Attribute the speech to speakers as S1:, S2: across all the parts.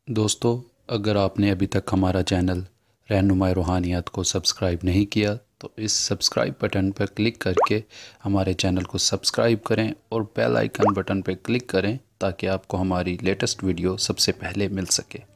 S1: दोस्तों, अगर आपने अभी तक हमारा चैनल रहनुमाई रूहानियत को सब्सक्राइब नहीं किया तो इस सब्सक्राइब बटन पर क्लिक करके हमारे चैनल को सब्सक्राइब करें और बेल आइकन बटन पर क्लिक करें ताकि आपको हमारी लेटेस्ट वीडियो सबसे पहले मिल सके।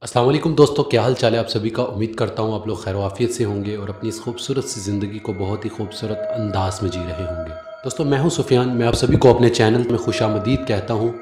S2: अस्सलाम वालेकुम दोस्तों, क्या हाल चाल है आप सभी का। उम्मीद करता हूँ आप लोग खैर वाफियत से होंगे और अपनी इस खूबसूरत सी ज़िंदगी को बहुत ही खूबसूरत अंदाज में जी रहे होंगे। दोस्तों, मैं हूँ सुफियान, मैं आप सभी को अपने चैनल में खुशामदीद कहता हूँ।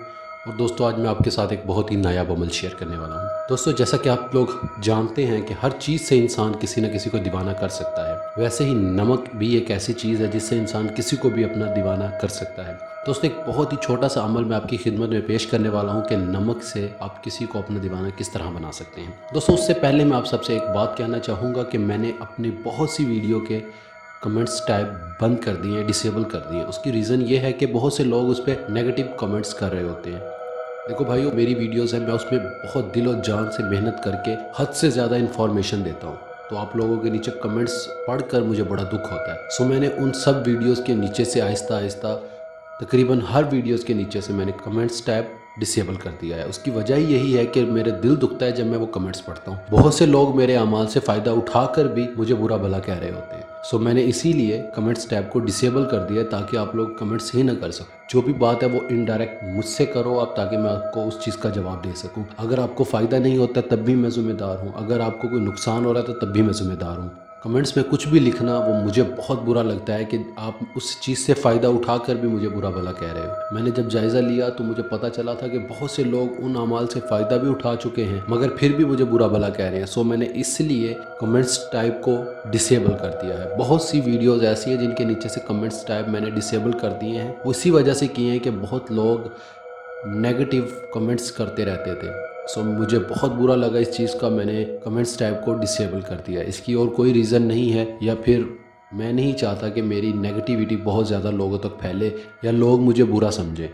S2: और दोस्तों, आज मैं आपके साथ एक बहुत ही नायाब अमल शेयर करने वाला हूँ। दोस्तों, जैसा कि आप लोग जानते हैं कि हर चीज़ से इंसान किसी न किसी को दीवाना कर सकता है, वैसे ही नमक भी एक ऐसी चीज़ है जिससे इंसान किसी को भी अपना दीवाना कर सकता है। दोस्तों, एक बहुत ही छोटा सा अमल मैं आपकी खिदमत में पेश करने वाला हूं कि नमक से आप किसी को अपना दीवाना किस तरह बना सकते हैं। दोस्तों, उससे पहले मैं आप सबसे एक बात कहना चाहूँगा कि मैंने अपनी बहुत सी वीडियो के कमेंट्स टाइप बंद कर दिए हैं, डिसेबल कर दिए हैं। उसकी रीज़न ये है कि बहुत से लोग उस पर नेगेटिव कमेंट्स कर रहे होते हैं। देखो भाइयों, मेरी वीडियोस है, मैं उसमें बहुत दिल और जान से मेहनत करके हद से ज़्यादा इन्फॉर्मेशन देता हूँ, तो आप लोगों के नीचे कमेंट्स पढ़कर मुझे बड़ा दुख होता है। सो मैंने उन सब वीडियोस के नीचे से आहिस्ता आहिस्ता तकरीबन हर वीडियोस के नीचे से मैंने कमेंट्स टैब डिसेबल कर दिया है। उसकी वजह यही है कि मेरे दिल दुखता है जब मैं वो कमेंट्स पढ़ता हूँ। बहुत से लोग मेरे अमाल से फ़ायदा उठाकर भी मुझे बुरा भला कह रहे होते हैं। सो मैंने इसीलिए कमेंट्स टैब को डिसेबल कर दिया ताकि आप लोग कमेंट्स ही ना कर सको। जो भी बात है वो इनडायरेक्ट मुझसे करो आप, ताकि मैं आपको उस चीज़ का जवाब दे सकूँ। अगर आपको फ़ायदा नहीं होता तब भी मैं ज़िम्मेदार हूँ, अगर आपको कोई नुकसान हो रहा है तो तब भी मैं ज़िम्मेदार हूँ। कमेंट्स में कुछ भी लिखना वो मुझे बहुत बुरा लगता है कि आप उस चीज़ से फ़ायदा उठाकर भी मुझे बुरा भला कह रहे हो। मैंने जब जायज़ा लिया तो मुझे पता चला था कि बहुत से लोग उन अमाल से फ़ायदा भी उठा चुके हैं मगर फिर भी मुझे बुरा भला कह रहे हैं। सो मैंने इसलिए कमेंट्स टाइप को डिसेबल कर दिया है। बहुत सी वीडियोज़ ऐसी हैं जिनके नीचे से कमेंट्स टाइप मैंने डिसेबल कर दिए हैं, उसी वजह से किए हैं कि बहुत लोग नेगेटिव कमेंट्स करते रहते थे। सो मुझे बहुत बुरा लगा इस चीज़ का, मैंने कमेंट्स टाइप को डिसेबल कर दिया। इसकी और कोई रीज़न नहीं है, या फिर मैं नहीं चाहता कि मेरी नेगेटिविटी बहुत ज़्यादा लोगों तक फैले या लोग मुझे बुरा समझें।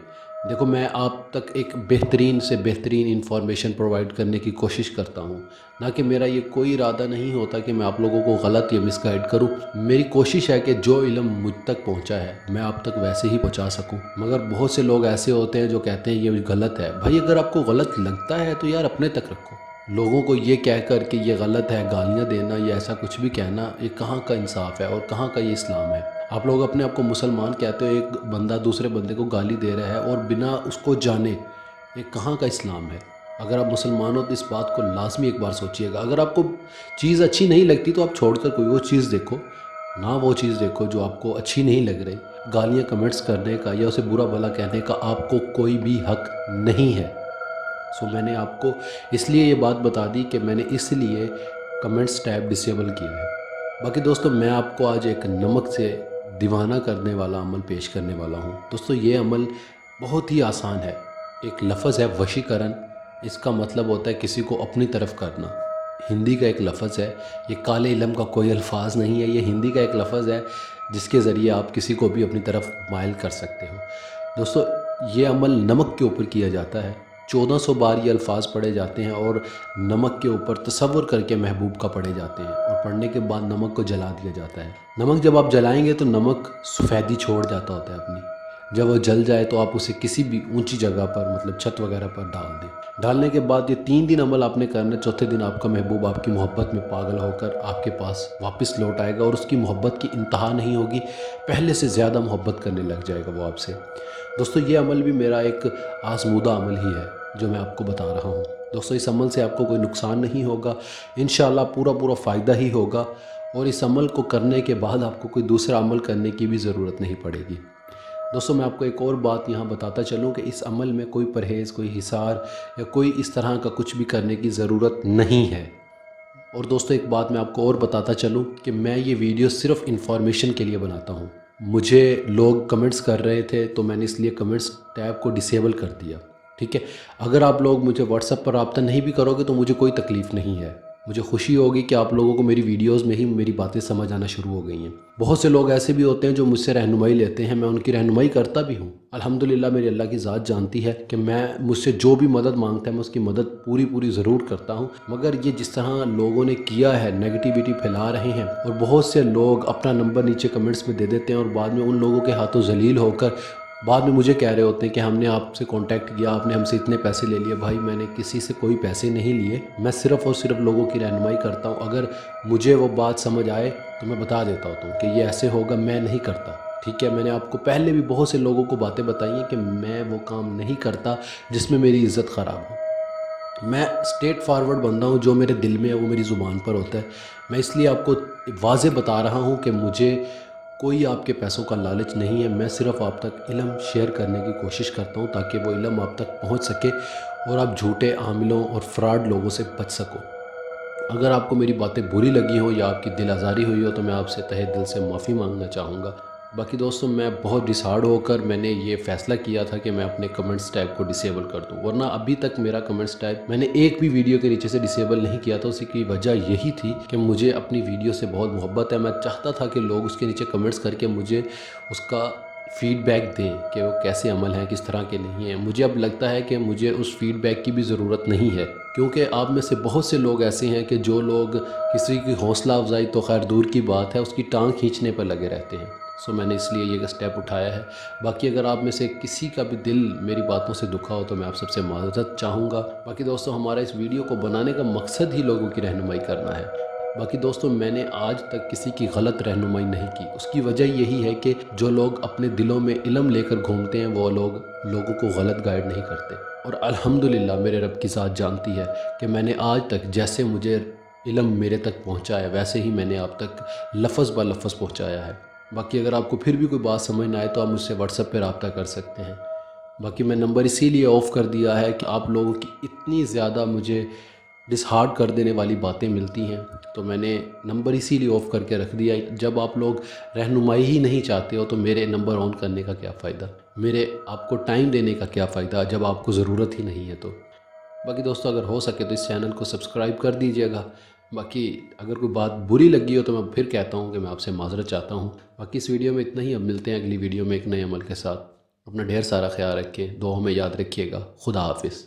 S2: देखो, मैं आप तक एक बेहतरीन से बेहतरीन इन्फॉर्मेशन प्रोवाइड करने की कोशिश करता हूँ, ना कि मेरा ये कोई इरादा नहीं होता कि मैं आप लोगों को गलत या मिसगाइड करूँ। मेरी कोशिश है कि जो इल्म मुझ तक पहुँचा है मैं आप तक वैसे ही पहुँचा सकूँ। मगर बहुत से लोग ऐसे होते हैं जो कहते हैं ये गलत है। भाई, अगर आपको गलत लगता है तो यार अपने तक रखो। लोगों को ये कहकर कि ये गलत है गालियाँ देना या ऐसा कुछ भी कहना, ये कहाँ का इंसाफ है और कहाँ का ये इस्लाम है। आप लोग अपने आप को मुसलमान कहते हो, एक बंदा दूसरे बंदे को गाली दे रहा है और बिना उसको जाने, ये कहाँ का इस्लाम है। अगर आप मुसलमान हो तो इस बात को लाजमी एक बार सोचिएगा। अगर आपको चीज़ अच्छी नहीं लगती तो आप छोड़कर कोई वो चीज़ देखो, ना वो चीज़ देखो जो आपको अच्छी नहीं लग रही। गालियाँ कमेंट्स करने का या उसे बुरा भला कहने का आपको कोई भी हक नहीं है। सो मैंने आपको इसलिए ये बात बता दी कि मैंने इसलिए कमेंट्स टैब डिसेबल किया है। बाकी दोस्तों, मैं आपको आज एक नमक से दीवाना करने वाला अमल पेश करने वाला हूँ। दोस्तों, ये अमल बहुत ही आसान है। एक लफ्ज़ है वशीकरण। इसका मतलब होता है किसी को अपनी तरफ करना। हिंदी का एक लफ्ज़ है, ये काले इलम का कोई अल्फाज नहीं है, ये हिंदी का एक लफ्ज़ है जिसके ज़रिए आप किसी को भी अपनी तरफ माइल कर सकते हो। दोस्तों, ये अमल नमक के ऊपर किया जाता है। 1400 बार ये अल्फाज पढ़े जाते हैं और नमक के ऊपर तसव्वुर करके महबूब का पढ़े जाते हैं और पढ़ने के बाद नमक को जला दिया जाता है। नमक जब आप जलाएंगे तो नमक सफ़ेदी छोड़ जाता होता है अपनी। जब वो जल जाए तो आप उसे किसी भी ऊंची जगह पर, मतलब छत वगैरह पर डाल दें। डालने के बाद ये 3 दिन अमल आपने करना। चौथे दिन आपका महबूब आपकी मोहब्बत में पागल होकर आपके पास वापस लौट आएगा और उसकी मोहब्बत की इंतहा नहीं होगी, पहले से ज़्यादा मोहब्बत करने लग जाएगा वो आपसे। दोस्तों, ये अमल भी मेरा एक आज़मूदा अमल ही है जो मैं आपको बता रहा हूँ। दोस्तों, इस अमल से आपको कोई नुकसान नहीं होगा, इंशाअल्लाह पूरा फ़ायदा ही होगा। और इस अमल को करने के बाद आपको कोई दूसरा अमल करने की भी ज़रूरत नहीं पड़ेगी। दोस्तों, मैं आपको एक और बात यहाँ बताता चलूँ कि इस अमल में कोई परहेज़, कोई हिसार या कोई इस तरह का कुछ भी करने की ज़रूरत नहीं है। और दोस्तों, एक बात मैं आपको और बताता चलूँ कि मैं ये वीडियो सिर्फ़ इन्फॉर्मेशन के लिए बनाता हूँ। मुझे लोग कमेंट्स कर रहे थे तो मैंने इसलिए कमेंट्स टैब को डिसेबल कर दिया। ठीक है। अगर आप लोग मुझे व्हाट्सएप पर रब्ता नहीं भी करोगे तो मुझे कोई तकलीफ़ नहीं है। मुझे खुशी होगी कि आप लोगों को मेरी वीडियोस में ही मेरी बातें समझ आना शुरू हो गई हैं। बहुत से लोग ऐसे भी होते हैं जो मुझसे रहनुमाई लेते हैं, मैं उनकी रहनुमाई करता भी हूँ। अल्हम्दुलिल्लाह मेरी अल्लाह की ज़ात जानती है कि मैं मुझसे जो भी मदद मांगता है मैं उसकी मदद पूरी ज़रूर करता हूँ। मगर ये जिस तरह लोगों ने किया है, नेगेटिविटी फैला रहे हैं और बहुत से लोग अपना नंबर नीचे कमेंट्स में दे देते हैं और बाद में उन लोगों के हाथों जलील होकर बाद में मुझे कह रहे होते हैं कि हमने आपसे कांटेक्ट किया, आपने हमसे इतने पैसे ले लिए। भाई मैंने किसी से कोई पैसे नहीं लिए, मैं सिर्फ़ और सिर्फ लोगों की रहनुमाई करता हूँ। अगर मुझे वो बात समझ आए तो मैं बता देता हूँ कि ये ऐसे होगा, मैं नहीं करता। ठीक है, मैंने आपको पहले भी बहुत से लोगों को बातें बताई हैं कि मैं वो काम नहीं करता जिसमें मेरी इज़्ज़त ख़राब हो। मैं स्ट्रेट फॉरवर्ड बंदा हूँ, जो मेरे दिल में है वो मेरी ज़ुबान पर होता है। मैं इसलिए आपको वाज़े बता रहा हूँ कि मुझे कोई आपके पैसों का लालच नहीं है। मैं सिर्फ़ आप तक इल्म शेयर करने की कोशिश करता हूँ ताकि वो इल्म आप तक पहुँच सके और आप झूठे आमिलों और फ्रॉड लोगों से बच सको। अगर आपको मेरी बातें बुरी लगी हो या आपकी दिल आज़ारी हुई हो तो मैं आपसे तहे दिल से माफ़ी मांगना चाहूँगा। बाकी दोस्तों, मैं बहुत डिसहार्ड होकर मैंने ये फ़ैसला किया था कि मैं अपने कमेंट्स टैग को डिसेबल कर दूं, वरना अभी तक मेरा कमेंट्स टैग मैंने एक भी वीडियो के नीचे से डिसेबल नहीं किया था। उसी की वजह यही थी कि मुझे अपनी वीडियो से बहुत मोहब्बत है। मैं चाहता था कि लोग उसके नीचे कमेंट्स करके मुझे उसका फ़ीडबैक दें कि वो कैसे अमल हैं, किस तरह के नहीं हैं। मुझे अब लगता है कि मुझे उस फ़ीडबैक की भी ज़रूरत नहीं है, क्योंकि आप में से बहुत से लोग ऐसे हैं कि जो लोग किसी की हौसला अफजाई तो खैर दूर की बात है, उसकी टांग खींचने पर लगे रहते हैं। सो मैंने इसलिए ये स्टेप उठाया है। बाकी अगर आप में से किसी का भी दिल मेरी बातों से दुखा हो तो मैं आप सबसे माज़रत चाहूँगा। बाकी दोस्तों, हमारा इस वीडियो को बनाने का मकसद ही लोगों की रहनुमाई करना है। बाकी दोस्तों, मैंने आज तक किसी की गलत रहनुमाई नहीं की। उसकी वजह यही है कि जो लोग अपने दिलों में इल्म लेकर घूमते हैं वो लोग लोगों को गलत गाइड नहीं करते। और अल्हम्दुलिल्लाह मेरे रब की ज़ात जानती है कि मैंने आज तक जैसे मुझे इल्म मेरे तक पहुँचाया वैसे ही मैंने आप तक लफ्ज़ ब लफ्ज़ पहुँचाया है। बाकी अगर आपको फिर भी कोई बात समझ ना आए तो आप मुझसे व्हाट्सएप पर रब्ता कर सकते हैं। बाकी मैं नंबर इसीलिए ऑफ़ कर दिया है कि आप लोगों की इतनी ज़्यादा मुझे डिसहार्ट कर देने वाली बातें मिलती हैं, तो मैंने नंबर इसीलिए ऑफ़ करके रख दिया। जब आप लोग रहनुमाई ही नहीं चाहते हो तो मेरे नंबर ऑन करने का क्या फ़ायदा, मेरे आपको टाइम देने का क्या फ़ायदा जब आपको ज़रूरत ही नहीं है तो। बाकी दोस्तों, अगर हो सके तो इस चैनल को सब्सक्राइब कर दीजिएगा। बाकी अगर कोई बात बुरी लगी हो तो मैं फिर कहता हूँ कि मैं आपसे माज़रत चाहता हूँ। बाकी इस वीडियो में इतना ही। अब मिलते हैं अगली वीडियो में एक नए अमल के साथ। अपना ढेर सारा ख्याल रखें, दुआ में याद रखिएगा। खुदा हाफिज़।